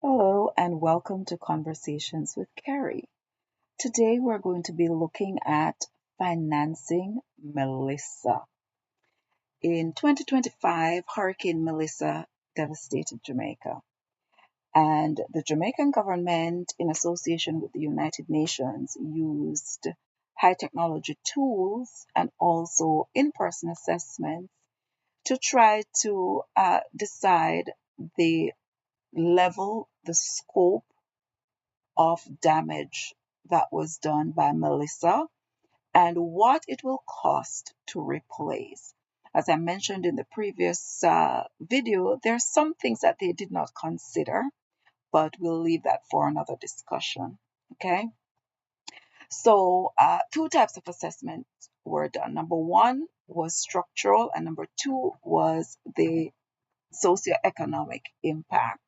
Hello and welcome to Conversations with Carrie. Today we're going to be looking at financing Melissa. In 2025, Hurricane Melissa devastated Jamaica, and the Jamaican government, in association with the United Nations, used high technology tools and also in person assessments to try to decide the level, the scope of damage that was done by Melissa and what it will cost to replace. As I mentioned in the previous video, there are some things that they did not consider, but we'll leave that for another discussion. Okay, so two types of assessments were done. Number one was structural, and number two was the socioeconomic impact.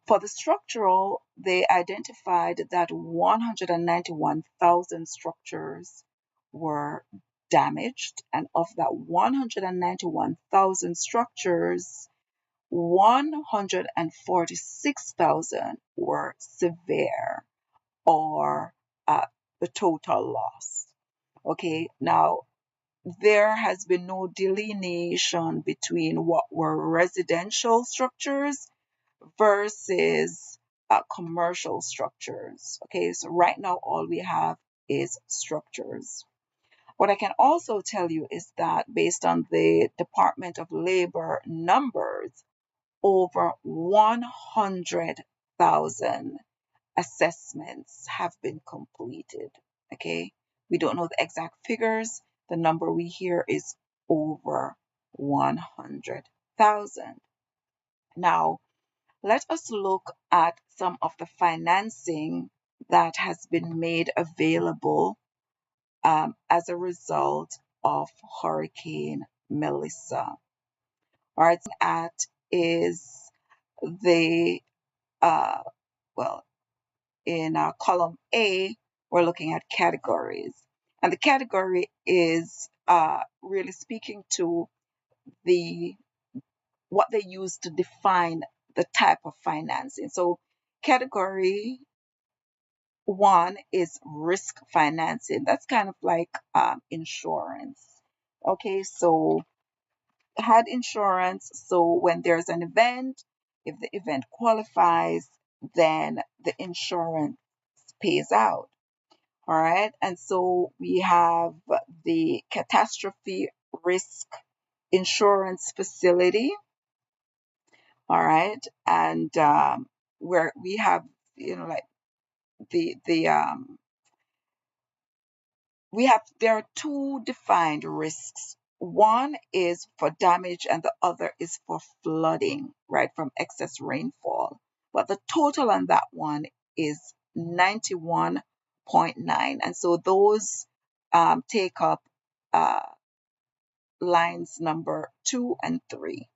For the structural, they identified that 191,000 structures were damaged, and of that 191,000 structures, 146,000 were severe or the total loss. Okay, now there has been no delineation between what were residential structures versus commercial structures. Okay, so right now all we have is structures. What I can also tell you is that based on the Department of Labor numbers, over 100,000 assessments have been completed. Okay, we don't know the exact figures. The number we hear is over 100,000. Now, let us look at some of the financing that has been made available as a result of Hurricane Melissa. All right, at is the well, in column A, we're looking at categories, and the category is really speaking to the what they use to define the type of financing. So category one is risk financing. That's kind of like insurance. Okay, so had insurance. So when there's an event, if the event qualifies, then the insurance pays out. All right, and so we have the catastrophe risk insurance facility. All right, and where we have, like the we have there are two defined risks. One is for damage and the other is for flooding, right, from excess rainfall. But the total on that one is 91.9, and so those take up uh, lines number 2 and 3.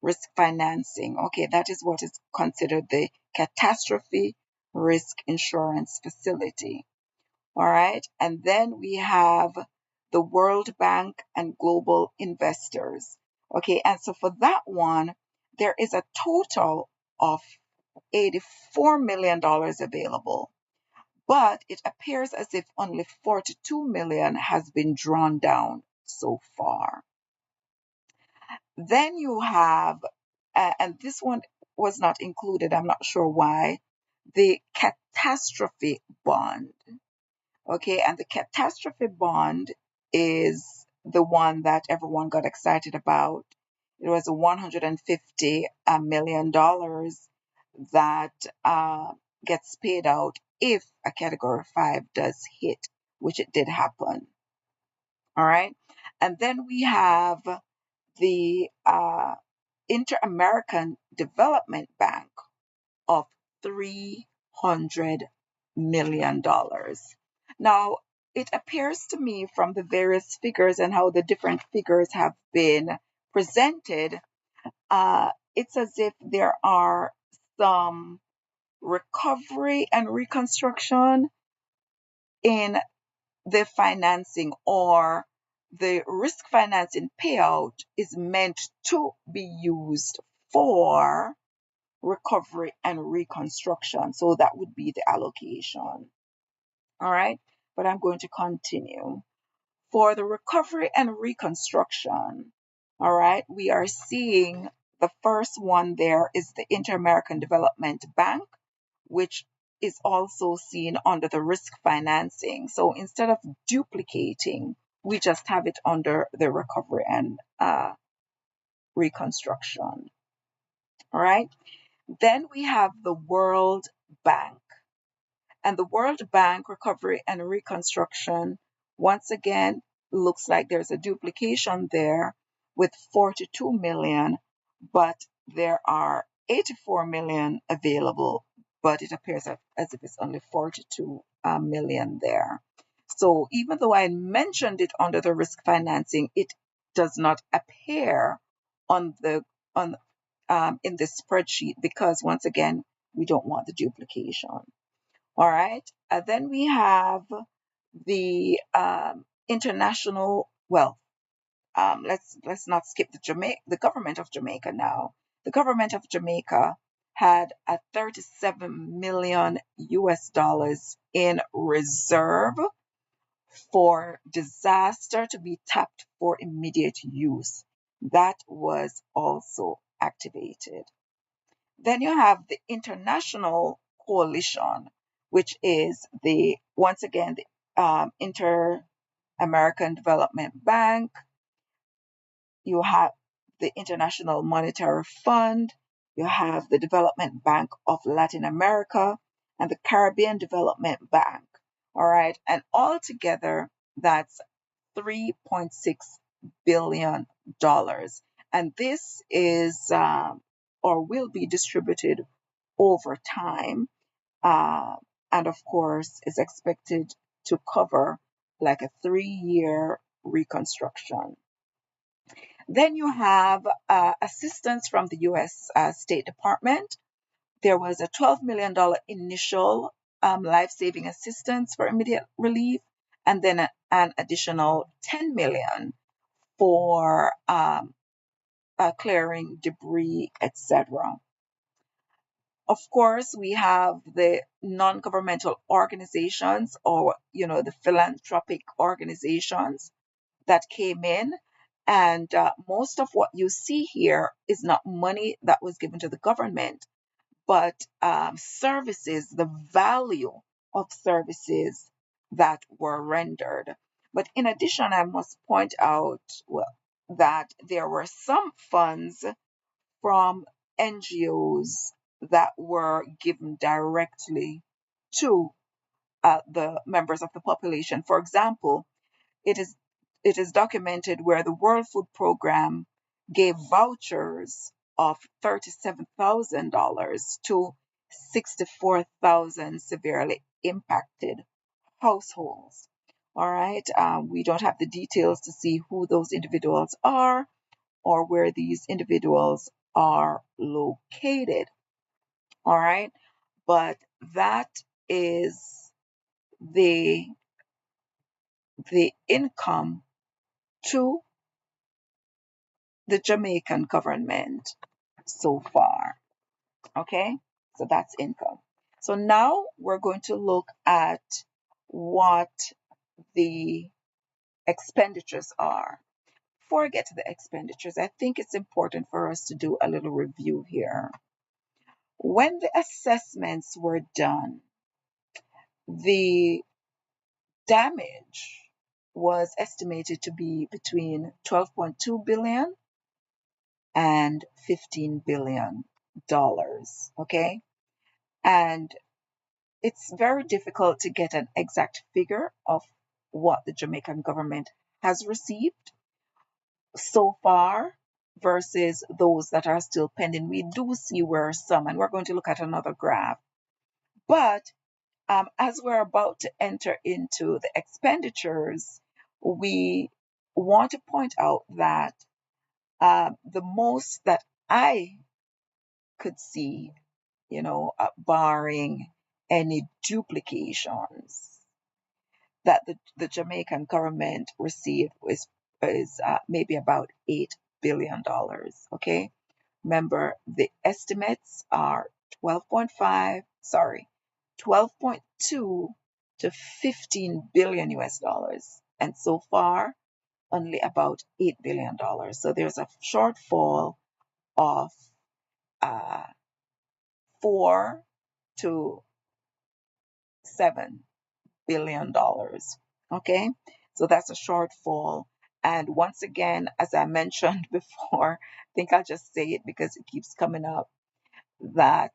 Risk financing. Okay, that is what is considered the catastrophe risk insurance facility. All right, and then we have the World Bank and global investors. Okay, and so for that one, there is a total of $84 million available, but it appears as if only 42 million has been drawn down so far. Then you have, and this one was not included, I'm not sure why, the catastrophe bond. Okay, and the catastrophe bond is the one that everyone got excited about. It was $150 million that gets paid out if a category 5 does hit, which it did happen. All right, and then we have the Inter-American Development Bank of $300 million. Now, it appears to me from the various figures and how the different figures have been presented, it's as if there are some recovery and reconstruction in the financing, or the risk financing payout is meant to be used for recovery and reconstruction. So that would be the allocation. All right, but I'm going to continue. For the recovery and reconstruction, all right, we are seeing the first one there is the Inter-American Development Bank, which is also seen under the risk financing. So instead of duplicating, we just have it under the recovery and reconstruction. All right. Then we have the World Bank. And the World Bank Recovery and Reconstruction, once again, looks like there's a duplication there with 42 million, but there are 84 million available, but it appears as if it's only 42 million there. So even though I mentioned it under the risk financing, it does not appear on the on in this spreadsheet because once again we don't want the duplication. All right. Then we have the international. Well, let's not skip the government of Jamaica now. The government of Jamaica had a 37 million US dollars in reserve for disaster to be tapped for immediate use. That was also activated. Then you have the international coalition, which is the once again the Inter-American Development Bank. You have the International Monetary Fund. You have the Development Bank of Latin America and the Caribbean Development Bank. All right, and all together that's $3.6 billion. And this is or will be distributed over time. Uh, and of course, is expected to cover like a 3-year reconstruction. Then you have assistance from the U.S. State Department. There was a $12 million initial life-saving assistance for immediate relief, and then an additional $10 million for clearing debris, etc. Of course, we have the non-governmental organizations or, the philanthropic organizations that came in. And most of what you see here is not money that was given to the government, but services, the value of services that were rendered. But in addition, I must point out that there were some funds from NGOs that were given directly to the members of the population. For example, it is documented where the World Food Program gave vouchers of $37,000 to 64,000 severely impacted households. All right, we don't have the details to see who those individuals are or where these individuals are located. All right, but that is the income to the Jamaican government so far. Okay, so that's income. So now we're going to look at what the expenditures are. Before I get to the expenditures, I think it's important for us to do a little review here. When the assessments were done, the damage was estimated to be between 12.2 billion and 15 billion dollars. Okay, and it's very difficult to get an exact figure of what the Jamaican government has received so far versus those that are still pending. We do see where some, and we're going to look at another graph. But as we're about to enter into the expenditures, we want to point out that the most that I could see, barring any duplications, that the Jamaican government received is maybe about $8 billion. Okay, Remember, the estimates are 12.2 to 15 billion US dollars. And so far, only about $8 billion. So there's a shortfall of 4 to $7 billion. Okay, so that's a shortfall. And once again, as I mentioned before, I think I'll just say it because it keeps coming up, that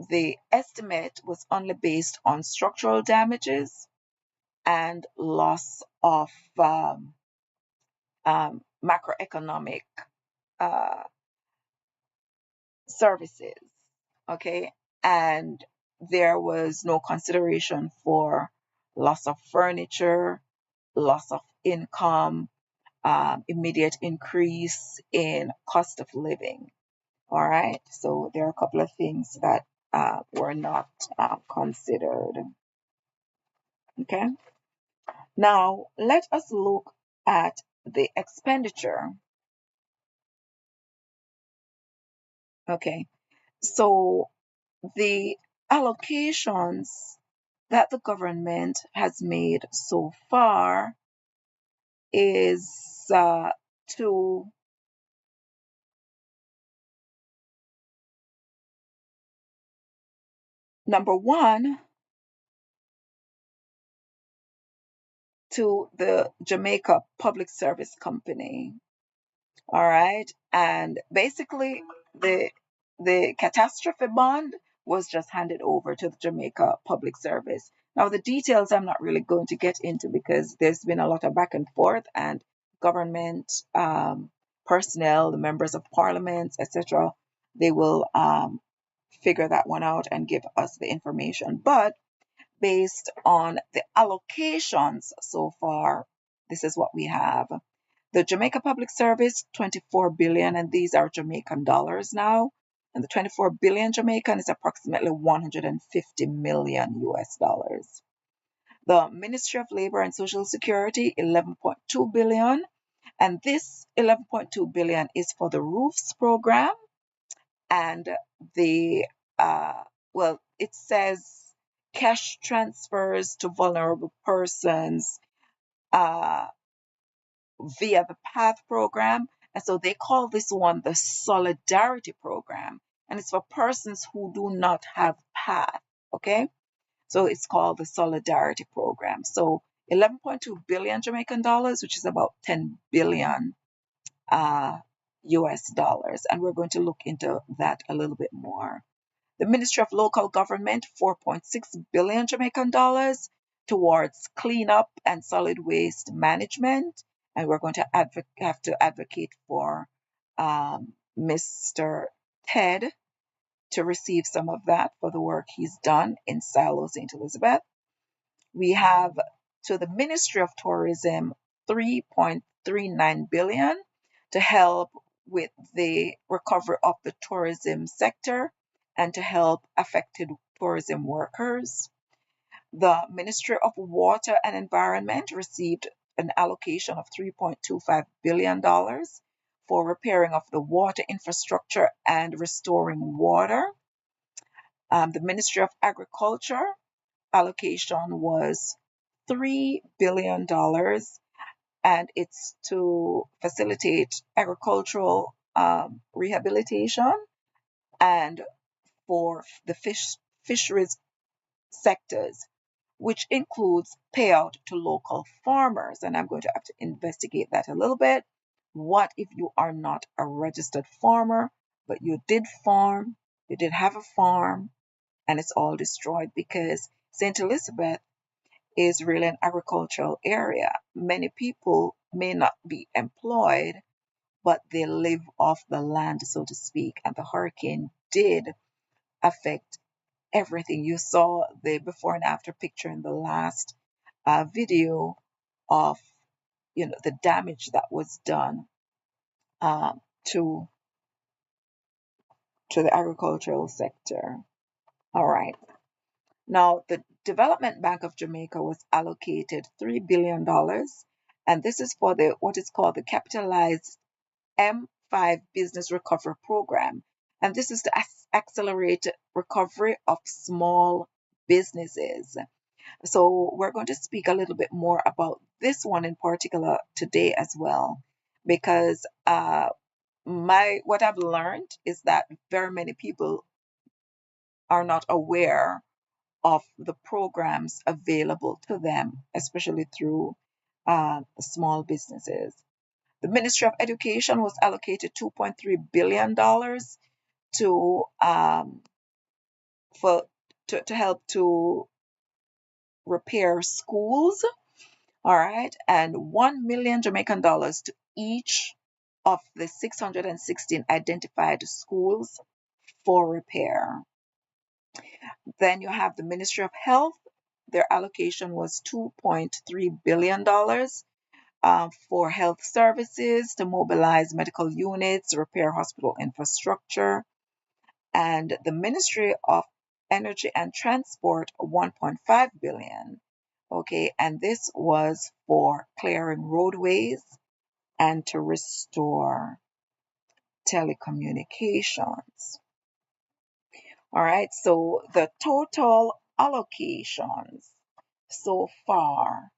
the estimate was only based on structural damages and loss of macroeconomic uh, services. Okay, and there was no consideration for loss of furniture, loss of income, immediate increase in cost of living. All right, so there are a couple of things that were not considered. Okay, now let us look at the expenditure. Okay, so the allocations that the government has made so far is to number one, to the Jamaica Public Service Company. All right. And basically the catastrophe bond was just handed over to the Jamaica Public Service. Now the details I'm not really going to get into because there's been a lot of back and forth, and government personnel, the members of parliament, etc., they will figure that one out and give us the information. But based on the allocations so far, this is what we have. The Jamaica Public Service, 24 billion, and these are Jamaican dollars now. And the 24 billion Jamaican is approximately 150 million US dollars. The Ministry of Labor and Social Security, 11.2 billion. And this 11.2 billion is for the roofs program and the, it says cash transfers to vulnerable persons uh, via the PATH program. And so they call this one the Solidarity program. And it's for persons who do not have PATH. Okay. So it's called the Solidarity program. So 11.2 billion Jamaican dollars, which is about 10 billion US dollars. And we're going to look into that a little bit more. The Ministry of Local Government, 4.6 billion Jamaican dollars towards cleanup and solid waste management. And we're going to have to advocate for Mr. Ted to receive some of that for the work he's done in Siloah, St. Elizabeth. We have to the Ministry of Tourism, 3.39 billion to help with the recovery of the tourism sector and to help affected tourism workers. The Ministry of Water and Environment received an allocation of $3.25 billion for repairing of the water infrastructure and restoring water. The Ministry of Agriculture allocation was $3 billion, and it's to facilitate agricultural rehabilitation and for the fisheries sectors, which includes payout to local farmers. And I'm going to have to investigate that a little bit. What if you are not a registered farmer, but you did farm, you did have a farm, and it's all destroyed? Because St. Elizabeth is really an agricultural area. Many people may not be employed, but they live off the land, so to speak. And the hurricane did affect everything. You saw the before and after picture in the last video of the damage that was done to the agricultural sector. All right. Now, the Development Bank of Jamaica was allocated $3 billion, and this is for the what is called the capitalized 2025 Business Recovery Program. And this is to accelerate recovery of small businesses. So we're going to speak a little bit more about this one in particular today as well, because what I've learned is that very many people are not aware of the programs available to them, especially through small businesses. The Ministry of Education was allocated $2.3 billion to for to help to repair schools, all right, and 1 million Jamaican dollars to each of the 616 identified schools for repair. Then you have the Ministry of Health. Their allocation was $2.3 billion for health services to mobilize medical units, repair hospital infrastructure. And the Ministry of Energy and Transport, 1.5 billion. Okay, and this was for clearing roadways and to restore telecommunications. All right, so the total allocations so far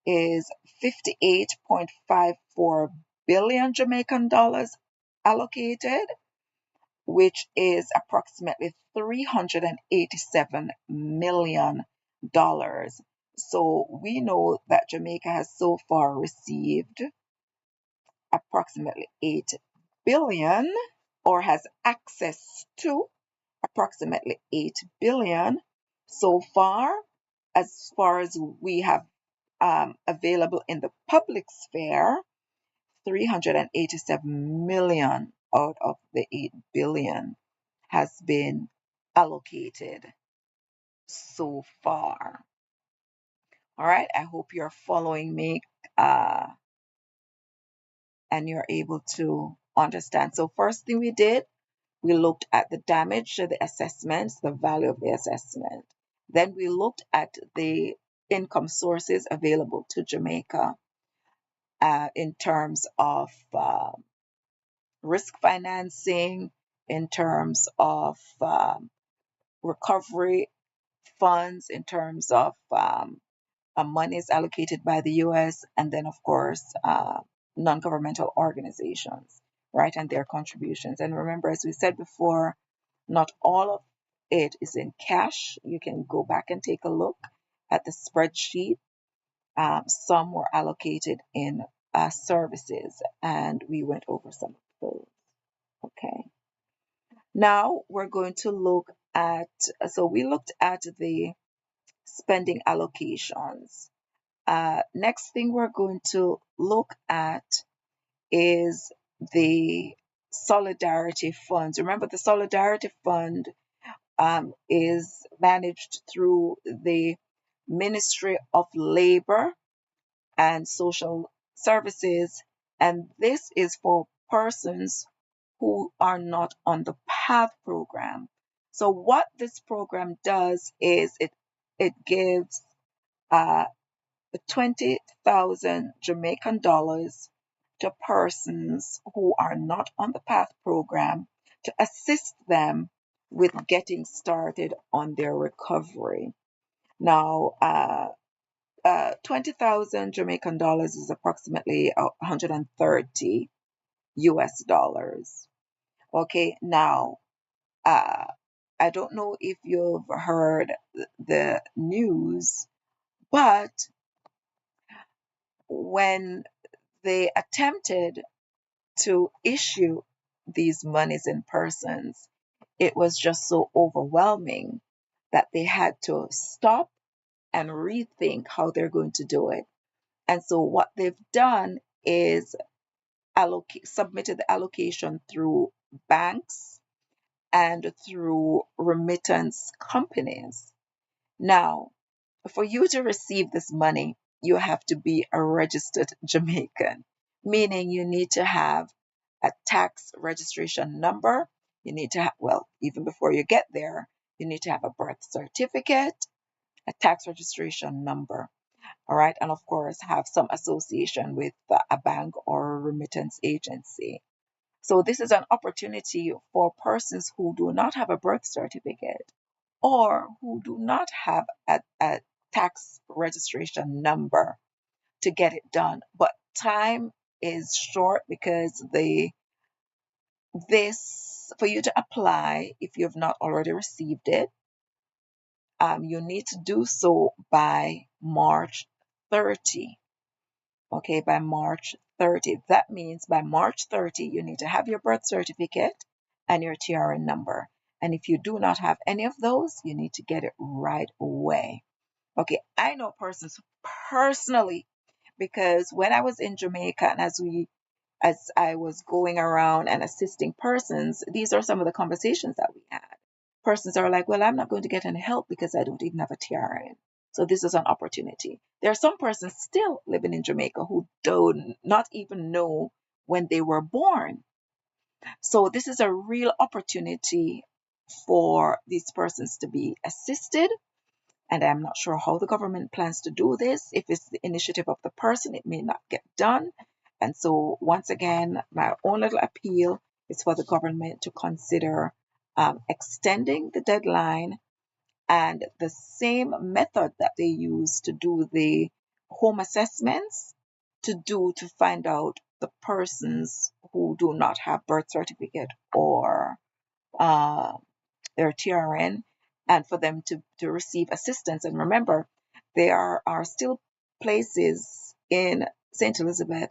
is 58.54 billion Jamaican dollars allocated, which is approximately $387 million. So we know that Jamaica has so far received approximately 8 billion, or has access to approximately 8 billion so far as we have available in the public sphere. 387 million out of the 8 billion has been allocated so far. All right, I hope you're following me uh, and you're able to understand. So first thing we did, we looked at the damage to the assessments, the value of the assessment. Then we looked at the income sources available to Jamaica in terms of risk financing, in terms of recovery funds, in terms of monies allocated by the US, and then, of course, non governmental organizations, right, and their contributions. And remember, as we said before, not all of it is in cash. You can go back and take a look at the spreadsheet. Some were allocated in services, and we went over some of those. Okay. Now we're going to look at, so we looked at the spending allocations. Next thing we're going to look at is the Solidarity Funds. Remember, the Solidarity Fund is managed through the Ministry of Labor and Social Services, and this is for persons who are not on the PATH program. So what this program does is it gives uh, 20,000 Jamaican dollars to persons who are not on the PATH program to assist them with getting started on their recovery. Now, 20,000 Jamaican dollars is approximately 130 US dollars. Okay, now, uh, I don't know if you've heard the news, but when they attempted to issue these monies in persons, it was just so overwhelming that they had to stop and rethink how they're going to do it. And so what they've done is submitted the allocation through banks and through remittance companies. Now, for you to receive this money, you have to be a registered Jamaican, meaning you need to have a tax registration number. You need to have, well, even before you get there, you need to have a birth certificate, a tax registration number, all right, and of course, have some association with a bank or a remittance agency. So this is an opportunity for persons who do not have a birth certificate or who do not have a tax registration number to get it done. But time is short because this for you to apply, if you have not already received it, you need to do so by March 30. Okay, by March 30. That means by March 30, you need to have your birth certificate and your TRN number. And if you do not have any of those, you need to get it right away. Okay, I know persons personally because when I was in Jamaica and as I was going around and assisting persons, these are some of the conversations that we had. Persons are like, well, I'm not going to get any help because I don't even have a TRN. So this is an opportunity. There are some persons still living in Jamaica who do not even know when they were born. So this is a real opportunity for these persons to be assisted, and I'm not sure how the government plans to do this. If it's the initiative of the person, it may not get done. And so, once again, my own little appeal is for the government to consider extending the deadline and the same method that they use to do the home assessments to find out the persons who do not have birth certificate or uh, their TRN, and for them to receive assistance. And remember, there are still places in St. Elizabeth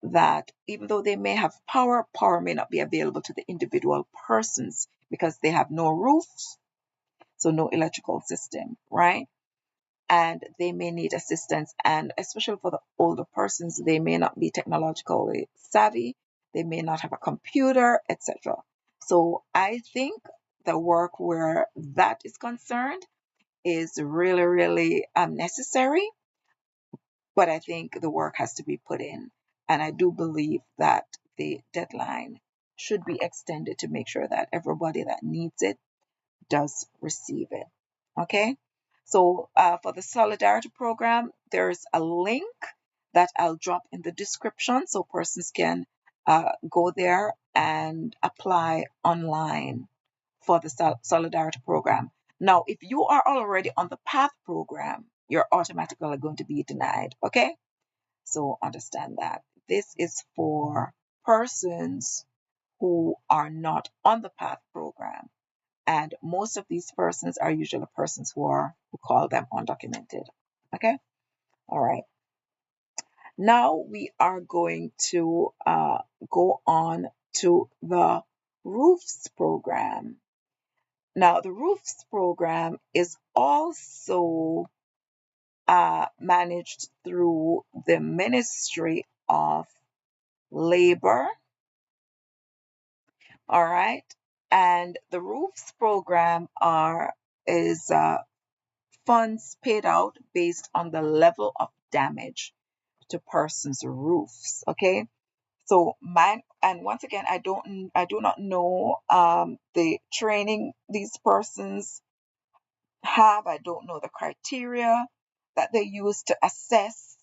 that even though they may have power may not be available to the individual persons because they have no roofs, so no electrical system, right? And they may need assistance. And especially for the older persons, they may not be technologically savvy, they may not have a computer, etc. So I think the work where that is concerned is really, really necessary. But I think the work has to be put in. And I do believe that the deadline should be extended to make sure that everybody that needs it does receive it. Okay? So for the Solidarity Program, there's a link that I'll drop in the description so persons can go there and apply online for the Solidarity Program. Now, if you are already on the PATH program, you're automatically going to be denied. Okay? So understand that. This is for persons who are not on the PATH program. And most of these persons are usually persons who call them undocumented. Okay? All right. Now we are going to go on to the roofs program. Now, the roofs program is also managed through the Ministry of Labor. All right. And the roofs program is funds paid out based on the level of damage to persons' roofs. Okay. So mine, and once again, I do not know the training these persons have. I don't know the criteria that they use to assess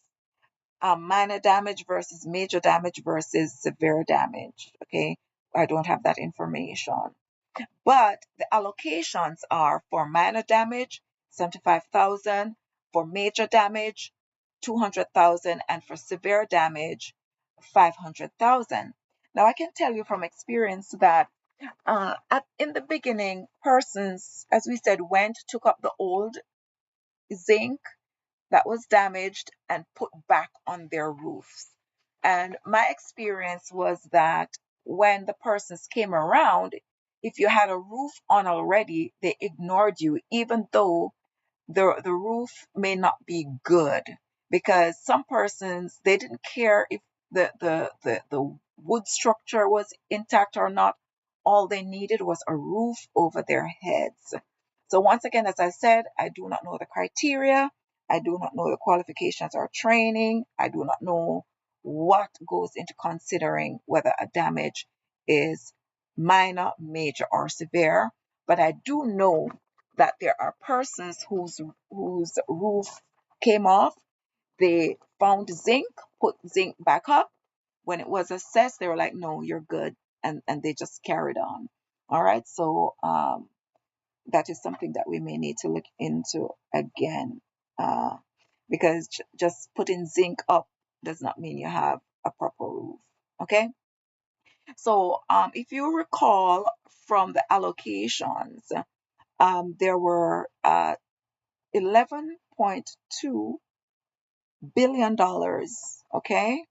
minor damage versus major damage versus severe damage. Okay, I don't have that information. But the allocations are for minor damage, 75,000, for major damage, 200,000, and for severe damage, 500,000. Now, I can tell you from experience that in the beginning, persons, as we said, took up the old zinc that was damaged and put back on their roofs. And my experience was that when the persons came around, if you had a roof on already, they ignored you, even though the roof may not be good, because some persons, they didn't care if the wood structure was intact or not. All they needed was a roof over their heads. So once again, as I said, I do not know the criteria, I do not know the qualifications or training, I do not know what goes into considering whether a damage is minor, major, or severe. But I do know that there are persons whose roof came off. They found zinc, put zinc back up, when it was assessed, they were like, no, you're good. And they just carried on. All right. So that is something that we may need to look into again. Uh, because just putting zinc up does not mean you have a proper roof. Okay. So if you recall from the allocations, there were $11.2 billion, okay,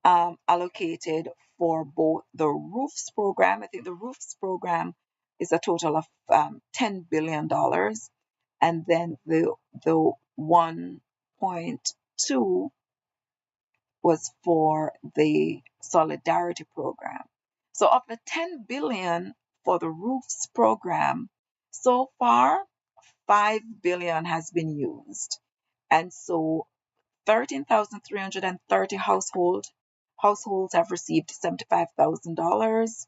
allocated for both the roofs program. I think the roofs program is a total of $10 billion, and then the 1.2 was for the solidarity program. So of the 10 billion for the roofs program, so far 5 billion has been used. And so 13,330 households have received $75,000.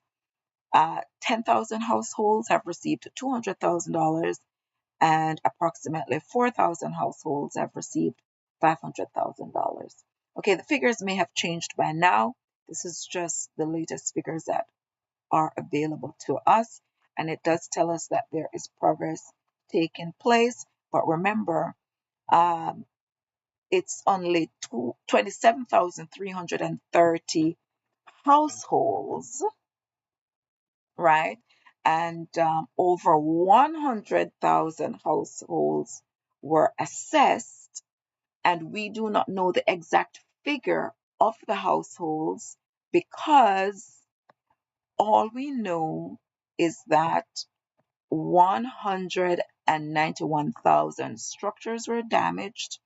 10,000 households have received $200,000, and approximately 4,000 households have received $500,000. Okay, the figures may have changed by now. This is just the latest figures that are available to us, and it does tell us that there is progress taking place. But remember, um, it's only 27,330 households, right? And over 100,000 households were assessed, and we do not know the exact figure of the households because all we know is that 191,000 structures were damaged,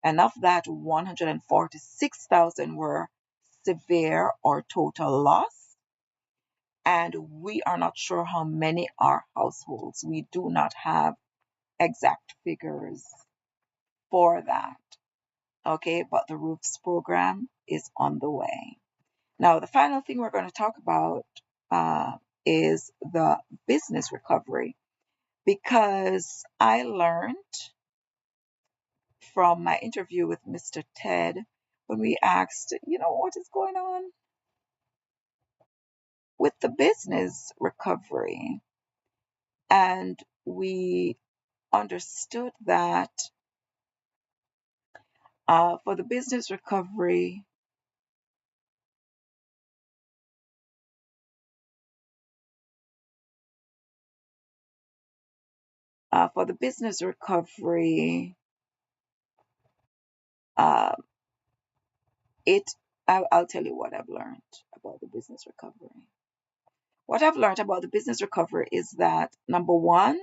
and of that, 146,000 were severe or total loss. And we are not sure how many are households. We do not have exact figures for that. Okay, but the roofs program is on the way. Now, the final thing we're going to talk about is the business recovery, because I learned from my interview with Mr. Ted when we asked, what is going on with the business recovery? And we understood that for the business recovery, uh, for the business recovery, uh, it I'll tell you what I've learned about the business recovery. What I've learned about the business recovery is that number one,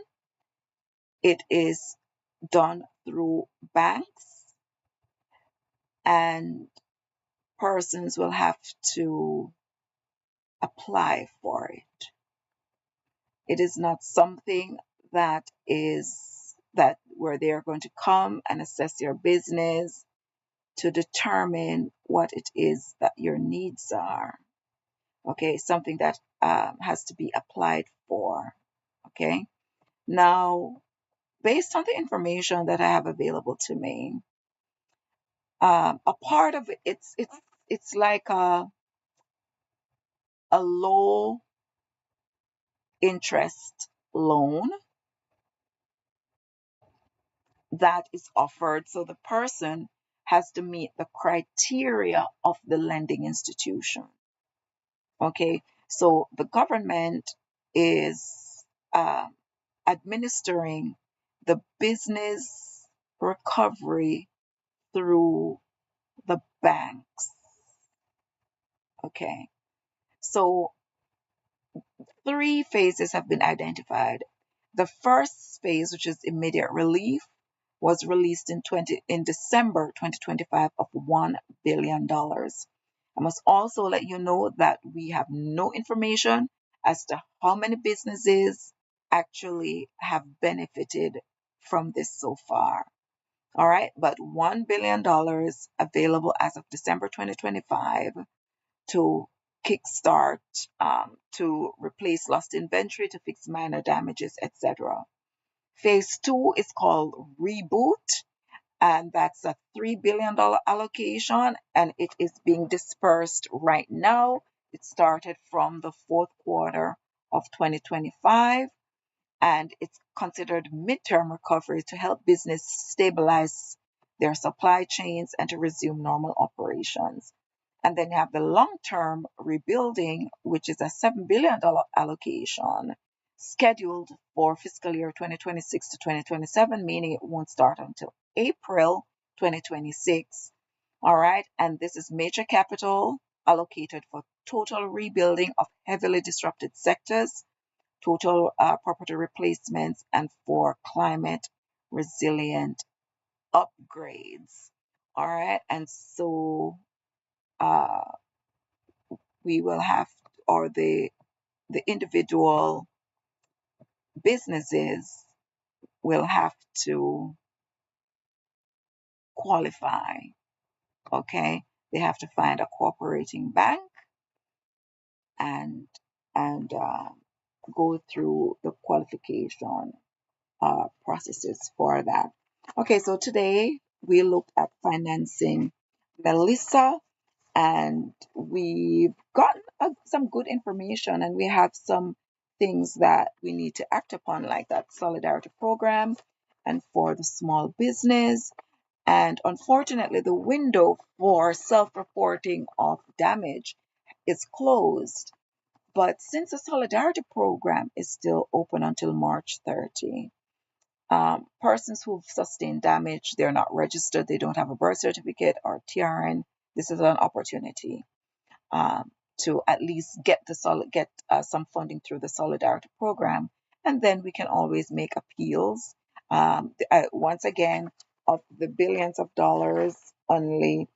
it is done through banks, and persons will have to apply for it. It is not something that where they are going to come and assess your business to determine what it is that your needs are. Okay, something that has to be applied for. Okay, now based on the information that I have available to me, a part of it, it's like a low interest loan that is offered. So the person has to meet the criteria of the lending institution. Okay, so the government is administering the business recovery through the banks. Okay, so three phases have been identified. The first phase, which is immediate relief, was released in December 2025 of $1 billion. I must also let you know that we have no information as to how many businesses actually have benefited from this so far. All right, but $1 billion available as of December 2025 to kickstart, to replace lost inventory, to fix minor damages, etc. Phase two is called Reboot, and that's a $3 billion allocation, and it is being dispersed right now. It started from the fourth quarter of 2025, and it's considered midterm recovery to help business stabilize their supply chains and to resume normal operations. And then you have the long-term rebuilding, which is a $7 billion allocation scheduled for fiscal year 2026 to 2027, meaning it won't start until April 2026. All right. And this is major capital allocated for total rebuilding of heavily disrupted sectors, total property replacements, and for climate resilient upgrades. All right. And so uh, we will have, or the individual businesses will have to qualify. Okay. They have to find a cooperating bank and and go through the qualification processes for that. Okay, so today we looked at financing Melissa, and we've gotten some good information, and we have some things that we need to act upon, like that solidarity program and for the small business. And unfortunately, the window for self reporting of damage is closed. But since the solidarity program is still open until March 30, persons who've sustained damage, they're not registered, they don't have a birth certificate or TRN, this is an opportunity um, to at least get some funding through the solidarity program, and then we can always make appeals. Once again, of the billions of dollars, only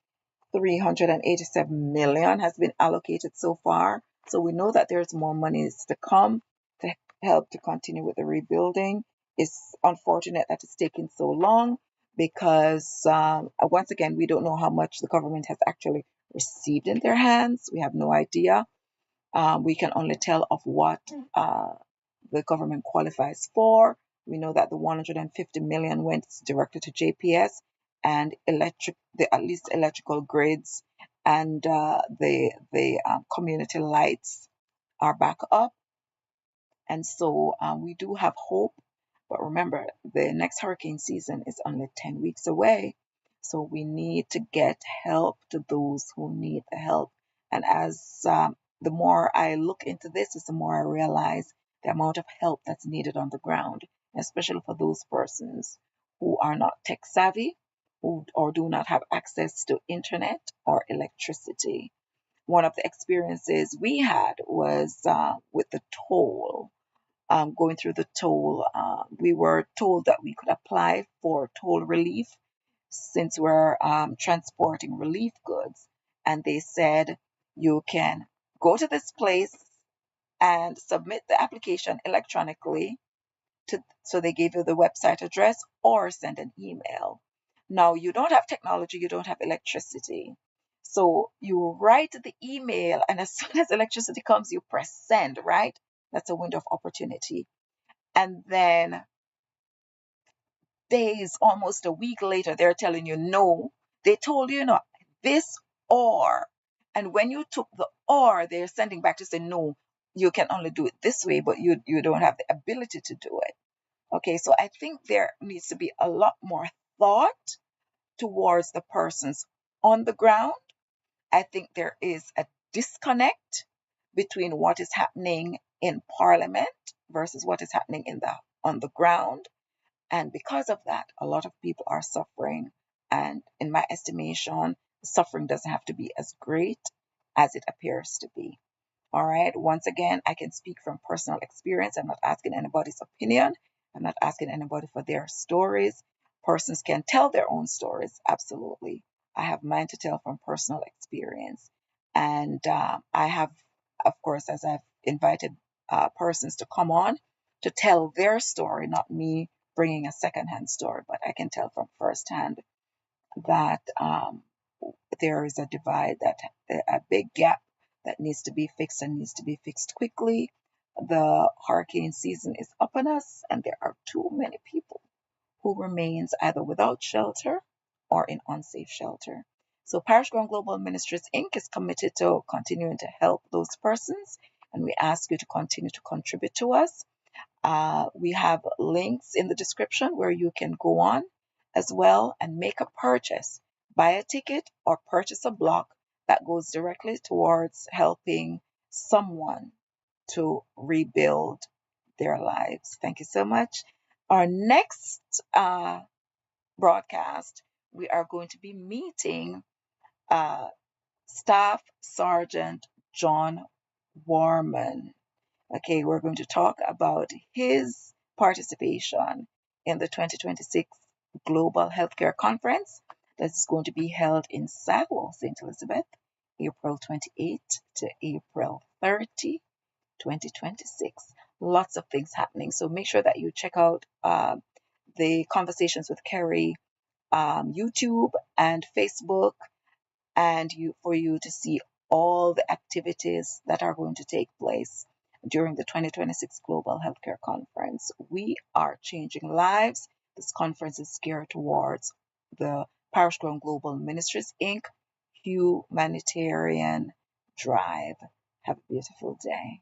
387 million has been allocated so far. So we know that there's more monies to come to help to continue with the rebuilding. It's unfortunate that it's taking so long because, once again, we don't know how much the government has actually received in their hands. We have no idea. We can only tell of what the government qualifies for. We know that the 150 million went directly to JPS and at least electrical grids, and the community lights are back up. And so we do have hope. But remember, the next hurricane season is only 10 weeks away. So we need to get help to those who need the help. And as the more I look into this, is the more I realize the amount of help that's needed on the ground, especially for those persons who are not tech savvy, or do not have access to internet or electricity. One of the experiences we had was with the toll. Going through the toll, we were told that we could apply for toll relief since we're transporting relief goods. And they said you can go to this place and submit the application electronically. So they gave you the website address or send an email. Now, you don't have technology, you don't have electricity. So you write the email, and as soon as electricity comes, you press send, right? That's a window of opportunity. And then days, almost a week later, they're telling you no. They told you not this or. And when you took the or, they're sending back to say no, you can only do it this way, but you don't have the ability to do it. Okay, so I think there needs to be a lot more thought towards the persons on the ground. I think there is a disconnect between what is happening in Parliament versus what is happening on the ground. And because of that, a lot of people are suffering. And in my estimation, suffering doesn't have to be as great as it appears to be. All right. Once again, I can speak from personal experience. I'm not asking anybody's opinion. I'm not asking anybody for their stories. Persons can tell their own stories. Absolutely. I have mine to tell from personal experience. And I have, of course, as I've invited persons to come on to tell their story, not me bringing a secondhand story, but I can tell from firsthand that there is a divide, that a big gap that needs to be fixed and needs to be fixed quickly. The hurricane season is upon us, and there are too many people who remains either without shelter or in unsafe shelter. So Parish Ground Global Ministries Inc. is committed to continuing to help those persons, and we ask you to continue to contribute to us. We have links in the description where you can go on as well and make a purchase, buy a ticket or purchase a block that goes directly towards helping someone to rebuild their lives. Thank you so much. Our next broadcast, we are going to be meeting uh, Staff Sergeant John Warman. Okay, we're going to talk about his participation in the 2026 Global Healthcare Conference that's going to be held in Saguaro, St. Elizabeth, April 28 to April 30, 2026. Lots of things happening. So make sure that you check out the Conversations with Kerry YouTube and Facebook, and for you to see all the activities that are going to take place during the 2026 Global Healthcare Conference. We are changing lives. This conference is geared towards the Parish Ground Global Ministries Inc. humanitarian drive. Have a beautiful day.